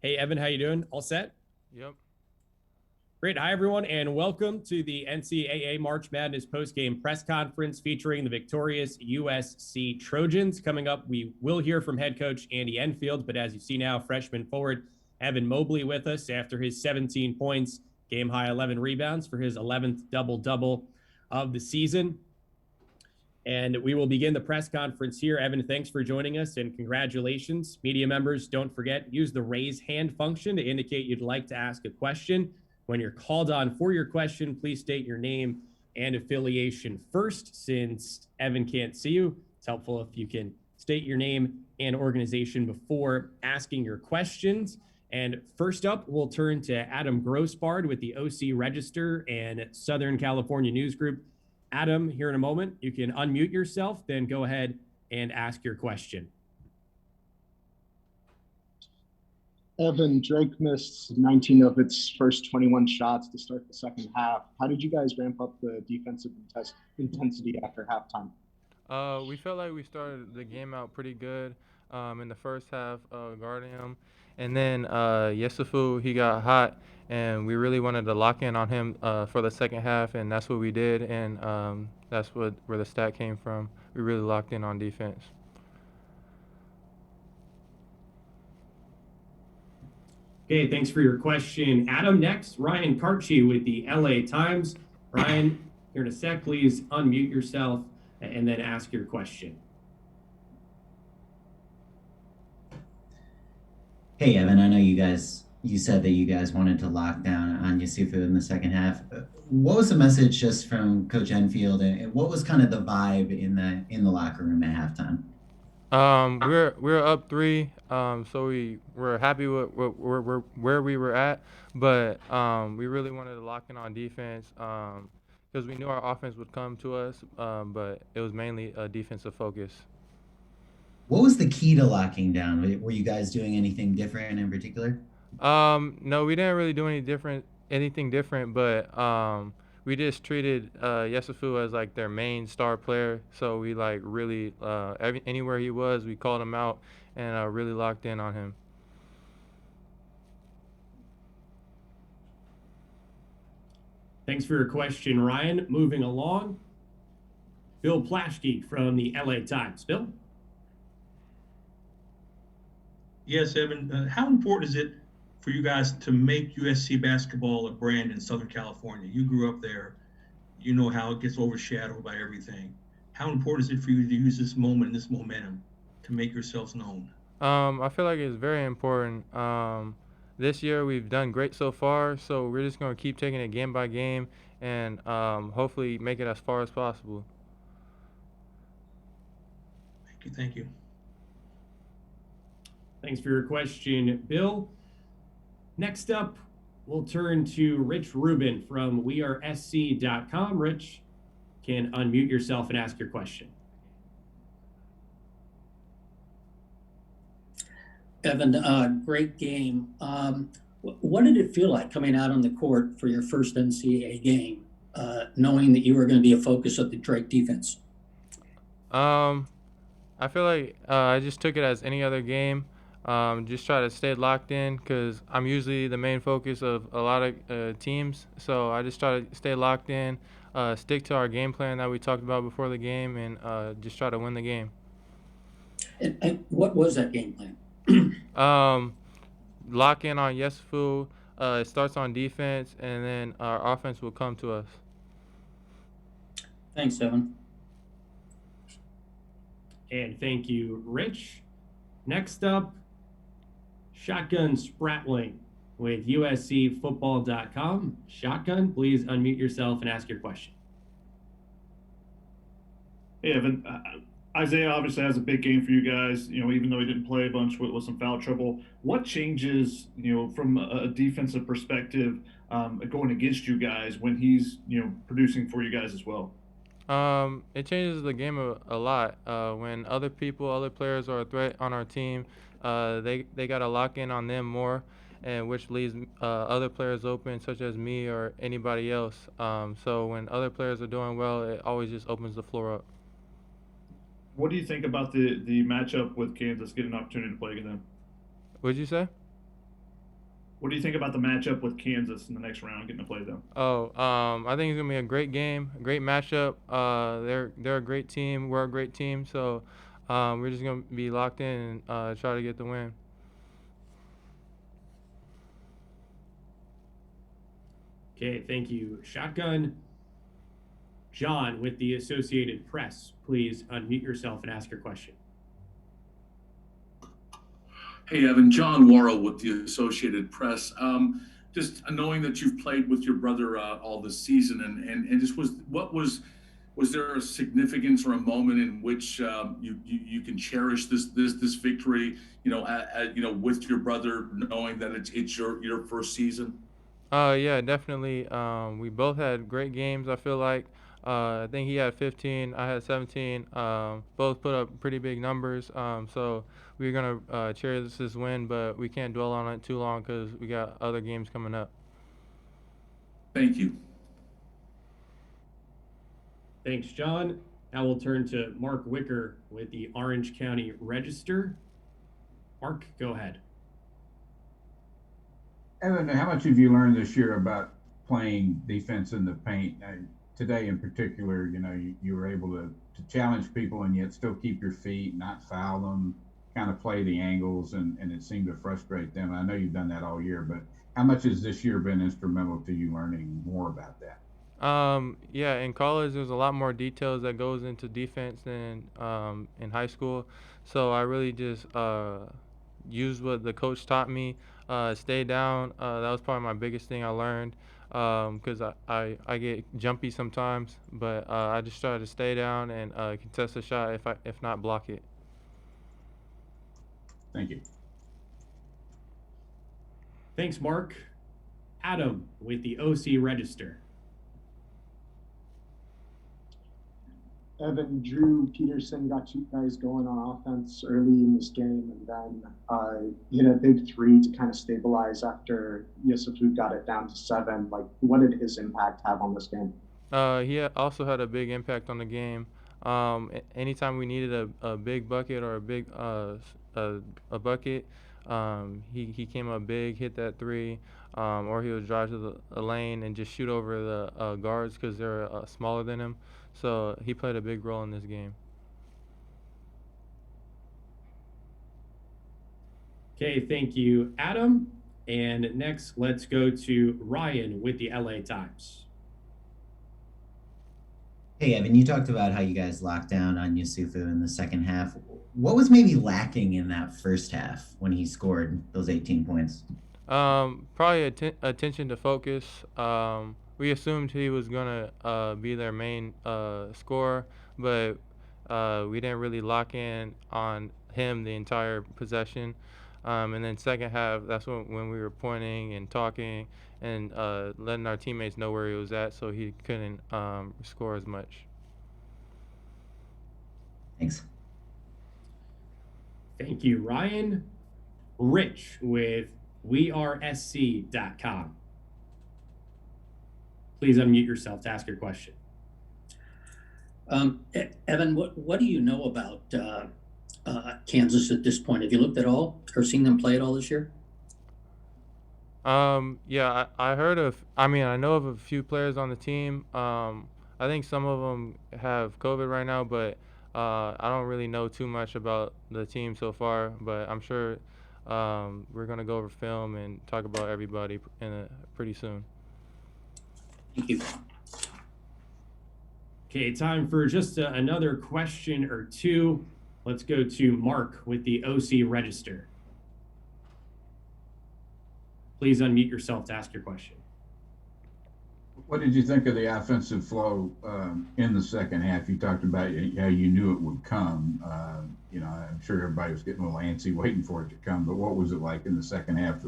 Hey, Evan, how you doing? All set? Yep. Great. Hi, everyone, and welcome to the NCAA March Madness postgame press conference featuring the victorious USC Trojans. Coming up, we will hear from head coach Andy Enfield, but as you see now, freshman forward Evan Mobley with us after his 17 points, game high 11 rebounds for his 11th double-double of the season. And we will begin the press conference here. Evan, thanks for joining us and congratulations. Media members, don't forget, use the raise hand function to indicate you'd like to ask a question. When you're called on for your question, please state your name and affiliation first. Since Evan can't see you, it's helpful if you can state your name and organization before asking your questions. And first up, we'll turn to Adam Grossbard with the OC Register and Southern California News Group. Adam, here in a moment, you can unmute yourself, then go ahead and ask your question. Evan, Drake missed 19 of its first 21 shots to start the second half. How did you guys ramp up the defensive intensity after halftime? We felt like we started the game out pretty good in the first half, guarding him. And then Yesufu, he got hot, and we really wanted to lock in on him for the second half, and that's what we did, and that's where the stat came from. We really locked in on defense. Okay, thanks for your question. Adam, next, Ryan Karchi with the LA Times. Ryan, here in a sec, please unmute yourself and then ask your question. Hey, Evan, I know you said that you guys wanted to lock down on Yusufu in the second half. What was the message just from Coach Enfield, and what was kind of the vibe in the locker room at halftime? We're up three, so we're happy with where we were at, but we really wanted to lock in on defense because we knew our offense would come to us, but it was mainly a defensive focus. What was the key to locking down? Were you guys doing anything different in particular? No, we didn't really do anything different, but we just treated Yesufu as like their main star player. So we like really anywhere he was, we called him out and really locked in on him. Thanks for your question, Ryan. Moving along, Bill Plaschke from the LA Times. Bill? Yes, Evan. How important is it for you guys to make USC basketball a brand in Southern California? You grew up there. You know how it gets overshadowed by everything. How important is it for you to use this moment and this momentum to make yourselves known? I feel like it's very important. This year we've done great so far, so we're just gonna keep taking it game by game and hopefully make it as far as possible. Thank you. Thank you. Thanks for your question, Bill. Next up, we'll turn to Rich Rubin from wearesc.com. Rich, can unmute yourself and ask your question. Evan, great game. What did it feel like coming out on the court for your first NCAA game, knowing that you were going to be a focus of the Drake defense? I feel like I just took it as any other game. Just try to stay locked in because I'm usually the main focus of a lot of teams. So I just try to stay locked in, stick to our game plan that we talked about before the game, and just try to win the game. And what was that game plan? Lock in on Yesufu. It starts on defense, and then our offense will come to us. Thanks, Evan. And thank you, Rich. Next up, Shotgun Spratling with USCFootball.com. Shotgun, please unmute yourself and ask your question. Hey, Evan. Isaiah obviously has a big game for you guys, even though he didn't play a bunch with some foul trouble. What changes, from a defensive perspective, going against you guys when he's, producing for you guys as well? It changes the game a lot. When other players are a threat on our team, they gotta lock in on them more, and which leaves other players open, such as me or anybody else. So when other players are doing well, it always just opens the floor up. What do you think about the matchup with Kansas getting an opportunity to play against them? What'd you say? What do you think about the matchup with Kansas in the next round, getting to play them? I think it's gonna be a great game, a great matchup. They're a great team. We're a great team. So we're just gonna be locked in and try to get the win. Okay, thank you. Shotgun. John with the Associated Press, please unmute yourself and ask your question. Hey, Evan, John Worrell with the Associated Press. Just knowing that you've played with your brother all this season, and just was there a significance or a moment in which you can cherish this victory? With your brother, knowing that it's your first season. Yeah, definitely. We both had great games. I feel like. I think he had 15, I had 17. Both put up pretty big numbers. So we're gonna cherish this win, but we can't dwell on it too long because we got other games coming up. Thank you. Thanks, John. Now we'll turn to Mark Wicker with the Orange County Register. Mark, go ahead. Evan, how much have you learned this year about playing defense in the paint? Today in particular, you were able to challenge people and yet still keep your feet, not foul them, kind of play the angles, and it seemed to frustrate them. I know you've done that all year, but how much has this year been instrumental to you learning more about that? Yeah, in college there's a lot more details that goes into defense than in high school. So I really just used what the coach taught me. Stay down. That was probably my biggest thing I learned because I get jumpy sometimes, but I just try to stay down and contest a shot if not block it. Thank you. Thanks, Mark. Adam with the OC Register. Evan, Drew Peterson got you guys going on offense early in this game, and then hit a big three to kind of stabilize after Yusufu got it down to 7. Like, what did his impact have on this game? He also had a big impact on the game. Anytime we needed a big bucket or a bucket, he came up big, hit that three, or he would drive to the lane and just shoot over the guards because they're smaller than him. So he played a big role in this game. Okay, thank you, Adam. And next, let's go to Ryan with the LA Times. Hey, Evan, you talked about how you guys locked down on Yusufu in the second half. What was maybe lacking in that first half when he scored those 18 points? Probably attention to focus. We assumed he was gonna be their main scorer, but we didn't really lock in on him the entire possession. And then second half, that's when we were pointing and talking and letting our teammates know where he was at, so he couldn't score as much. Thanks. Thank you, Ryan. Rich with wearesc.com. Please unmute yourself to ask your question. Evan, what do you know about Kansas at this point? Have you looked at all or seen them play at all this year? Yeah, I know of a few players on the team. I think some of them have COVID right now, but I don't really know too much about the team so far. But I'm sure we're going to go over film and talk about everybody pretty soon. Thank you. Okay, time for just another question or two. Let's go to Mark with the OC Register. Please unmute yourself to ask your question. What did you think of the offensive flow in the second half? You talked about how you knew it would come. I'm sure everybody was getting a little antsy waiting for it to come, but what was it like in the second half?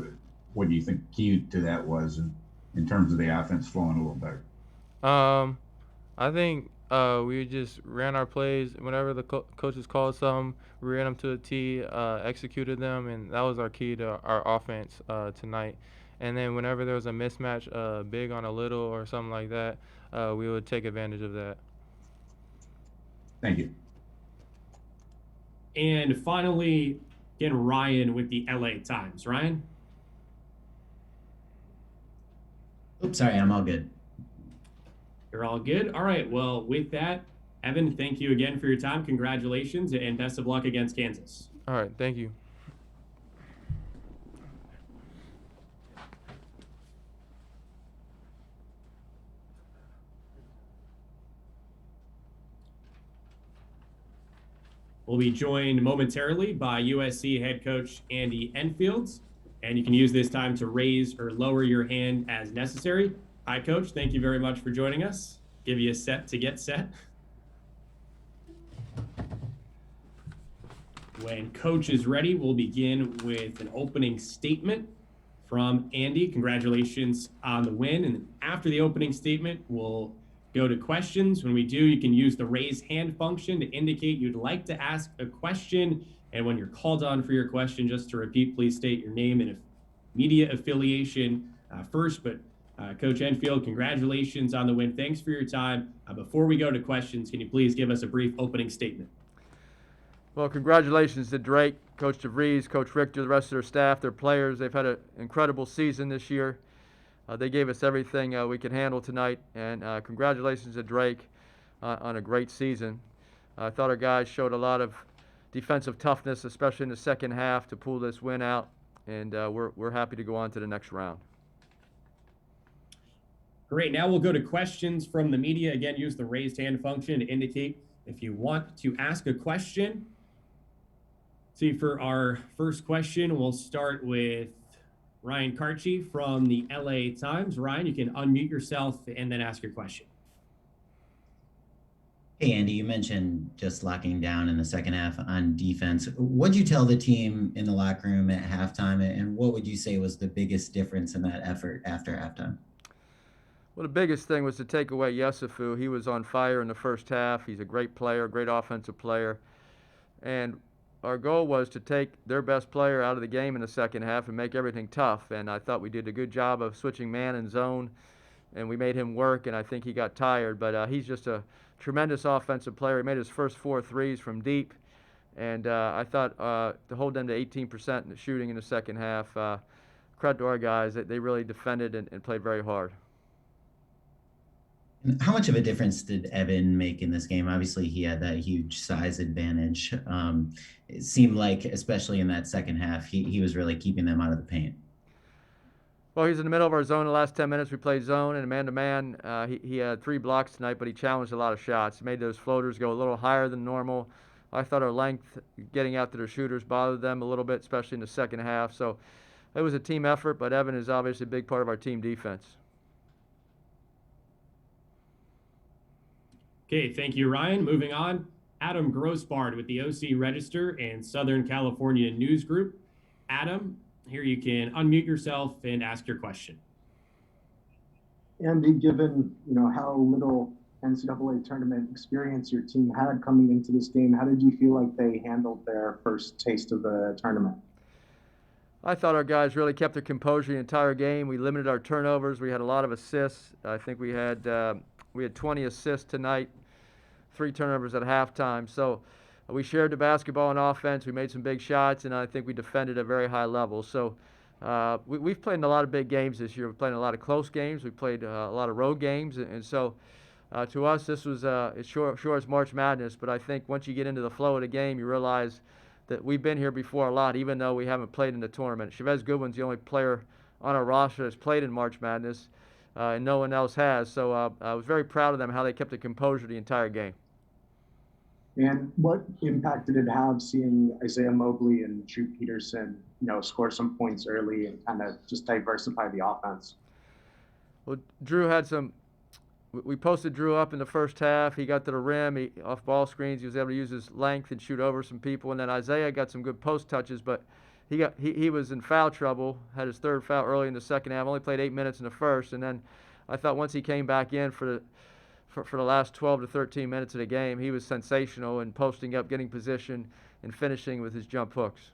What do you think key to that was in terms of the offense flowing a little better? I think we just ran our plays. Whenever the coaches called something, we ran them to a T, executed them, and that was our key to our offense tonight. And then whenever there was a mismatch, big on a little or something like that, we would take advantage of that. Thank you. And finally, again, Ryan with the LA Times. Ryan? Oops, sorry, I'm all good. You're all good. All right. Well, with that, Evan, thank you again for your time. Congratulations and best of luck against Kansas. All right, thank you. We'll be joined momentarily by USC head coach Andy Enfields, and you can use this time to raise or lower your hand as necessary. Hi, Coach. Thank you very much for joining us. Give you a set to get set. When Coach is ready, we'll begin with an opening statement from Andy. Congratulations on the win. And after the opening statement, we'll go to questions. When we do, you can use the raise hand function to indicate you'd like to ask a question. And when you're called on for your question, just to repeat, please state your name and media affiliation first. But Coach Enfield, congratulations on the win. Thanks for your time. Before we go to questions, can you please give us a brief opening statement? Well, congratulations to Drake, Coach DeVries, Coach Richter, the rest of their staff, their players. They've had an incredible season this year. They gave us everything we could handle tonight, and congratulations to Drake on a great season. I thought our guys showed a lot of defensive toughness, especially in the second half, to pull this win out, and we're happy to go on to the next round. Great. Now we'll go to questions from the media. Again, use the raised hand function to indicate if you want to ask a question. See, for our first question, we'll start with Ryan Karchi from the LA Times. Ryan, you can unmute yourself and then ask your question. Hey, Andy, you mentioned just locking down in the second half on defense. What'd you tell the team in the locker room at halftime, and what would you say was the biggest difference in that effort after halftime? Well, the biggest thing was to take away Yesufu. He was on fire in the first half. He's a great player, great offensive player. And our goal was to take their best player out of the game in the second half and make everything tough. And I thought we did a good job of switching man and zone, and we made him work, and I think he got tired. But he's just a tremendous offensive player. He made his first 4 threes from deep, and I thought to hold them to 18% in the shooting in the second half, credit to our guys. They really defended and played very hard. How much of a difference did Evan make in this game? Obviously, he had that huge size advantage. It seemed like, especially in that second half, he was really keeping them out of the paint. Well, he's in the middle of our zone. The last 10 minutes we played zone and man-to-man. He had 3 blocks tonight, but he challenged a lot of shots. He made those floaters go a little higher than normal. I thought our length getting out to their shooters bothered them a little bit, especially in the second half. So it was a team effort, but Evan is obviously a big part of our team defense. Okay, thank you, Ryan. Moving on, Adam Grossbard with the OC Register and Southern California News Group. Adam, here you can unmute yourself and ask your question. Andy, given how little NCAA tournament experience your team had coming into this game, how did you feel like they handled their first taste of the tournament? I thought our guys really kept their composure the entire game. We limited our turnovers. We had a lot of assists. I think we had 20 assists tonight, 3 turnovers at halftime. So we shared the basketball and offense. We made some big shots, and I think we defended at a very high level. So we've played in a lot of big games this year. We've played in a lot of close games. We've played a lot of road games. And so to us, this was it's sure as March Madness, but I think once you get into the flow of the game, you realize that we've been here before a lot, even though we haven't played in the tournament. Chavez Goodwin's the only player on our roster that's played in March Madness. And no one else has. So I was very proud of them, how they kept the composure the entire game. And what impact did it have seeing Isaiah Mobley and Drew Peterson, score some points early and kind of just diversify the offense? Well, Drew had we posted Drew up in the first half. He got to the rim, off ball screens. He was able to use his length and shoot over some people. And then Isaiah got some good post touches, but he was in foul trouble, had his 3rd foul early in the second half, only played 8 minutes in the first, and then I thought once he came back in for the last 12 to 13 minutes of the game, he was sensational in posting up, getting position, and finishing with his jump hooks.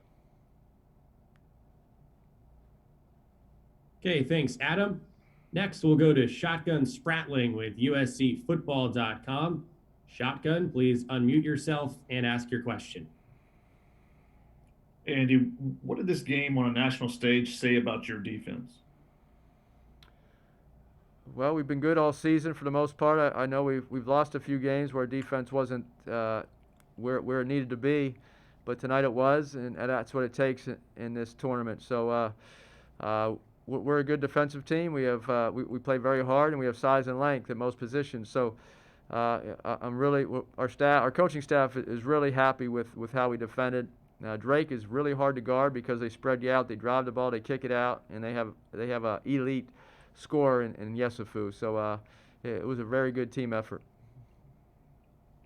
Okay, thanks, Adam. Next, we'll go to Shotgun Spratling with USCFootball.com. Shotgun, please unmute yourself and ask your question. Andy, what did this game on a national stage say about your defense? Well, we've been good all season for the most part. I know we've lost a few games where defense wasn't where it needed to be, but tonight it was, and that's what it takes in this tournament. So we're a good defensive team. We play very hard, and we have size and length at most positions. So our coaching staff is really happy with how we defended. Drake is really hard to guard because they spread you out, they drive the ball, they kick it out, and they have a elite scorer in Yesufu. So it was a very good team effort.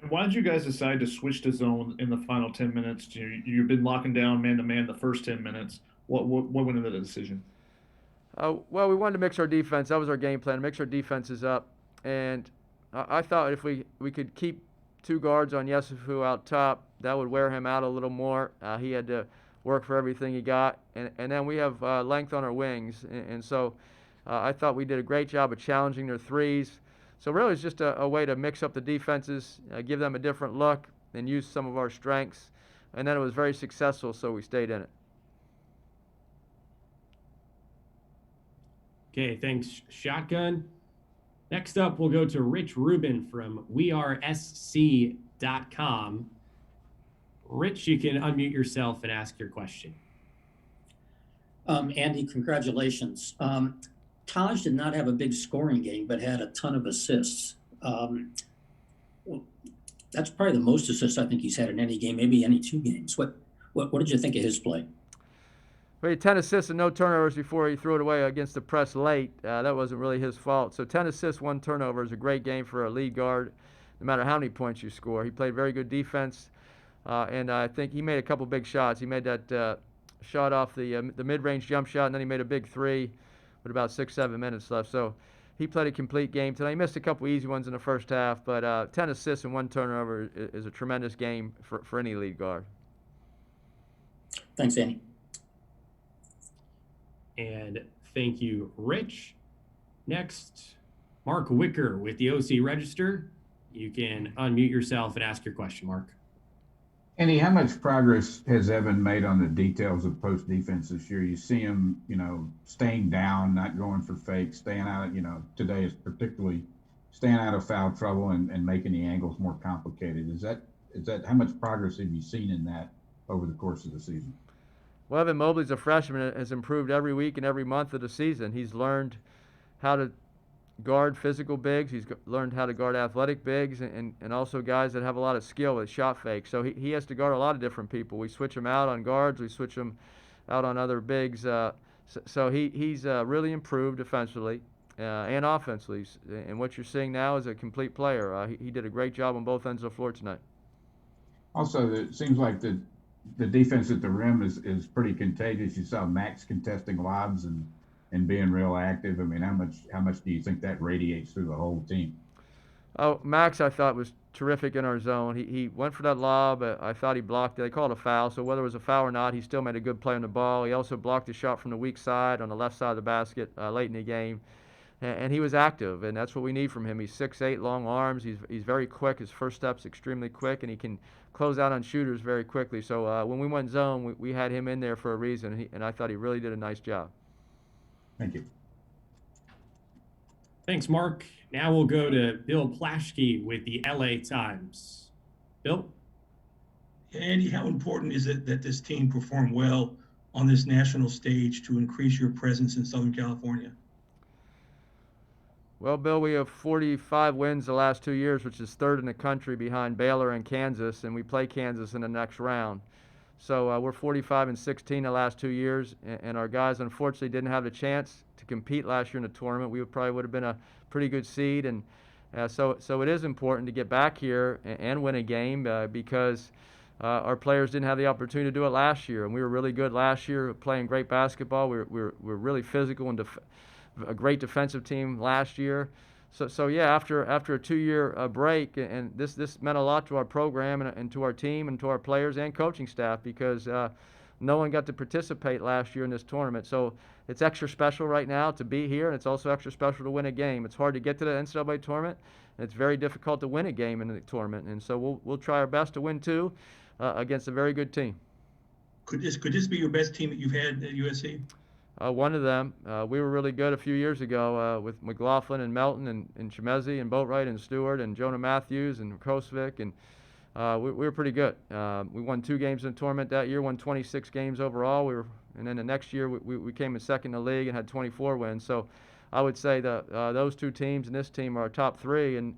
And why did you guys decide to switch to zone in the final 10 minutes? You've been locking down man-to-man the first 10 minutes. What went into the decision? Well, we wanted to mix our defense. That was our game plan, mix our defenses up. And I thought if we could keep two guards on Yesufu out top, that would wear him out a little more. He had to work for everything he got. And then we have length on our wings. And so I thought we did a great job of challenging their threes. So really it's just a way to mix up the defenses, give them a different look, and use some of our strengths. And then it was very successful, so we stayed in it. Okay, thanks, Shotgun. Next up, we'll go to Rich Rubin from wearesc.com. Rich, you can unmute yourself and ask your question. Andy, congratulations. Taj did not have a big scoring game, but had a ton of assists. That's probably the most assists I think he's had in any game, maybe any two games. What did you think of his play? Well, he had 10 assists and no turnovers before he threw it away against the press late. That wasn't really his fault. So 10 assists, 1 turnover is a great game for a lead guard, no matter how many points you score. He played very good defense, and I think he made a couple big shots. He made that shot off the mid-range jump shot, and then he made a big three with about 6-7 minutes left. So he played a complete game tonight. He missed a couple easy ones in the first half, but 10 assists and 1 turnover is a tremendous game for any lead guard. Thanks, Andy. And thank you, Rich. Next, Mark Wicker with the OC Register. You can unmute yourself and ask your question, Mark. Andy, how much progress has Evan made on the details of post defense this year? You see him, staying down, not going for fakes, staying out, today is particularly staying out of foul trouble and making the angles more complicated. Is that how much progress have you seen in that over the course of the season? Well, Evan Mobley's a freshman and has improved every week and every month of the season. He's learned how to guard physical bigs. He's learned how to guard athletic bigs and also guys that have a lot of skill with shot fakes. So he has to guard a lot of different people. We switch him out on guards. We switch him out on other bigs. So he's really improved defensively and offensively. And what you're seeing now is a complete player. He did a great job on both ends of the floor tonight. Also, it seems like the defense at the rim is pretty contagious. You saw Max contesting lobs and being real active. I mean, how much do you think that radiates through the whole team? Oh, Max, I thought was terrific in our zone. He went for that lob. I thought he blocked it. They called it a foul. So whether it was a foul or not, he still made a good play on the ball. He also blocked a shot from the weak side on the left side of the basket late in the game. And he was active, and that's what we need from him. He's 6'8", long arms. He's very quick. His first step's extremely quick, and he can close out on shooters very quickly. So when we went zone, we had him in there for a reason, and I thought he really did a nice job. Thank you. Thanks, Mark. Now we'll go to Bill Plaschke with the LA Times. Bill? Andy, how important is it that this team perform well on this national stage to increase your presence in Southern California? Well, Bill, we have 45 wins the last 2 years, which is third in the country behind Baylor and Kansas, and we play Kansas in the next round. So we're 45-16 the last 2 years, and our guys unfortunately didn't have the chance to compete last year in the tournament. We probably would have been a pretty good seed, and so it is important to get back here and win a game because our players didn't have the opportunity to do it last year, and we were really good last year, playing great basketball. We're really physical and a great defensive team last year. So yeah, after a 2-year break, and this meant a lot to our program and to our team and to our players and coaching staff because no one got to participate last year in this tournament. So it's extra special right now to be here, and it's also extra special to win a game. It's hard to get to the NCAA tournament, and it's very difficult to win a game in the tournament. And so we'll try our best to win two against a very good team. Could this be your best team that you've had at USC? one of them. We were really good a few years ago with McLaughlin and Melton and Chemezi and Boatwright and Stewart and Jonah Matthews and Krosvik, and we were pretty good. We won 2 games in the tournament that year, won 26 games overall. And then the next year we came in second in the league and had 24 wins. So I would say that those 2 teams and this team are our top 3. And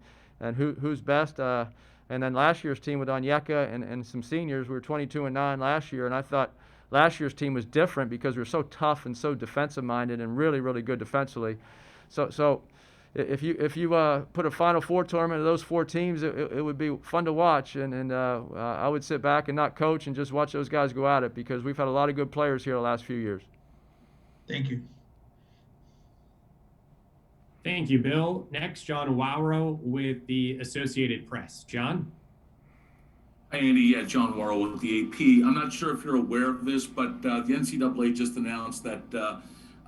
who's best? And then last year's team with Onyeka and some seniors, we were 22-9 last year, and I thought last year's team was different because we were so tough and so defensive minded and really, really good defensively. So if you put a Final Four tournament of those 4 teams, it would be fun to watch. And I would sit back and not coach and just watch those guys go at it because we've had a lot of good players here the last few years. Thank you. Thank you, Bill. Next, John Wawrow with the Associated Press. John? Hi, Andy. Yeah, John Worrell with the AP. I'm not sure if you're aware of this, but the NCAA just announced that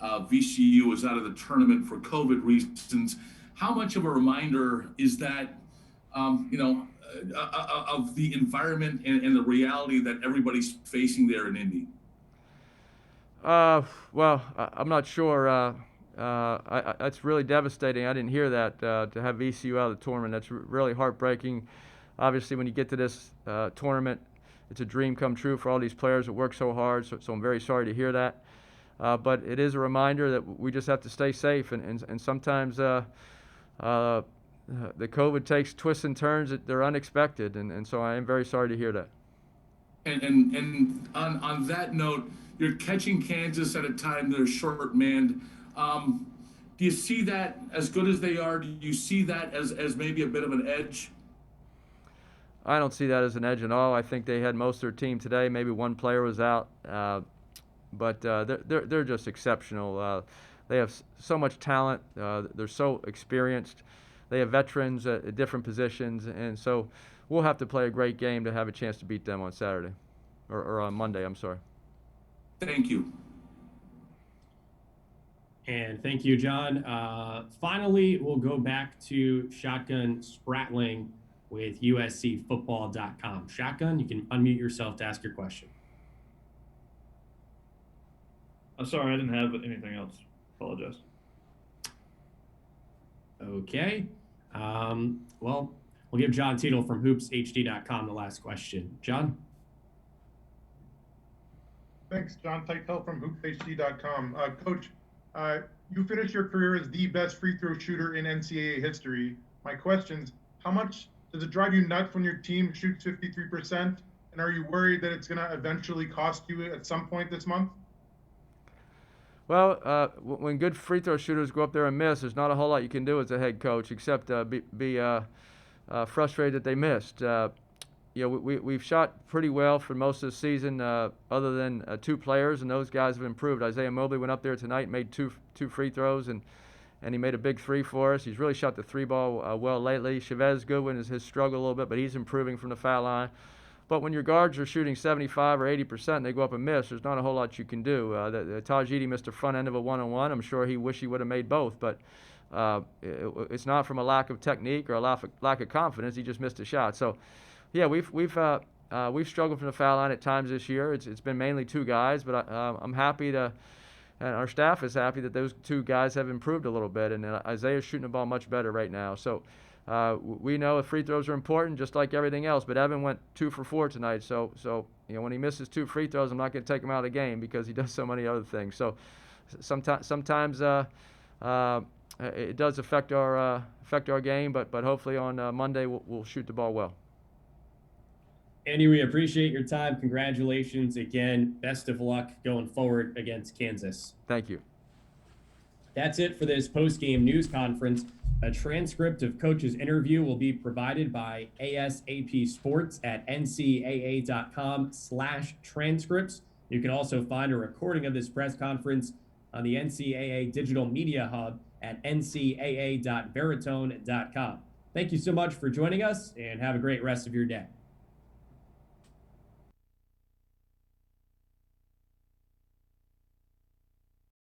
VCU is out of the tournament for COVID reasons. How much of a reminder is that, of the environment and the reality that everybody's facing there in Indy? Well, I'm not sure. That's really devastating. I didn't hear that, to have VCU out of the tournament. That's really heartbreaking. Obviously, when you get to this tournament, it's a dream come true for all these players that work so hard, so I'm very sorry to hear that. But it is a reminder that we just have to stay safe, and sometimes the COVID takes twists and turns that they're unexpected, and so I am very sorry to hear that. And on that note, you're catching Kansas at a time they're short-manned. Do you see that, as good as they are, do you see that as maybe a bit of an edge? I don't see that as an edge at all. I think they had most of their team today. Maybe one player was out, but they're just exceptional. They have so much talent. They're so experienced. They have veterans at different positions, and so we'll have to play a great game to have a chance to beat them on Saturday, or on Monday. I'm sorry. Thank you. And thank you, John. Finally, we'll go back to Shotgun Spratling with USCFootball.com. Shotgun, you can unmute yourself to ask your question. Sorry, I didn't have anything else. Apologize. Okay. Well, we'll give John Tiedel from HoopsHD.com the last question. John? Thanks, John Tiedel from HoopsHD.com. Coach, you finished your career as the best free throw shooter in NCAA history. My question's, how much does it drive you nuts when your team shoots 53%? And are you worried that it's going to eventually cost you at some point this month? Well, when good free throw shooters go up there and miss, there's not a whole lot you can do as a head coach except be frustrated that they missed. We've shot pretty well for most of the season, other than 2 players, and those guys have improved. Isaiah Mobley went up there tonight and made two free throws, and he made a big 3 for us. He's really shot the 3 ball well lately. Chavez Goodwin has struggled a little bit, but he's improving from the foul line. But when your guards are shooting 75 or 80% and they go up and miss, there's not a whole lot you can do. Taj Edey missed the front end of a one-on-one. I'm sure he wished he would have made both, but it's not from a lack of technique or a lack of confidence. He just missed a shot. So, yeah, we've struggled from the foul line at times this year. It's been mainly 2 guys, but I'm happy to, and our staff is happy that those 2 guys have improved a little bit, and Isaiah's shooting the ball much better right now. So we know the free throws are important, just like everything else. But Evan went 2 for 4 tonight, so when he misses 2 free throws, I'm not going to take him out of the game because he does so many other things. So sometimes it does affect our game, but hopefully on Monday we'll shoot the ball well. Andy, we appreciate your time. Congratulations again. Best of luck going forward against Kansas. Thank you. That's it for this post-game news conference. A transcript of Coach's interview will be provided by ASAP Sports at ncaa.com/transcripts. You can also find a recording of this press conference on the NCAA Digital Media Hub at ncaa.veritone.com. Thank you so much for joining us, and have a great rest of your day.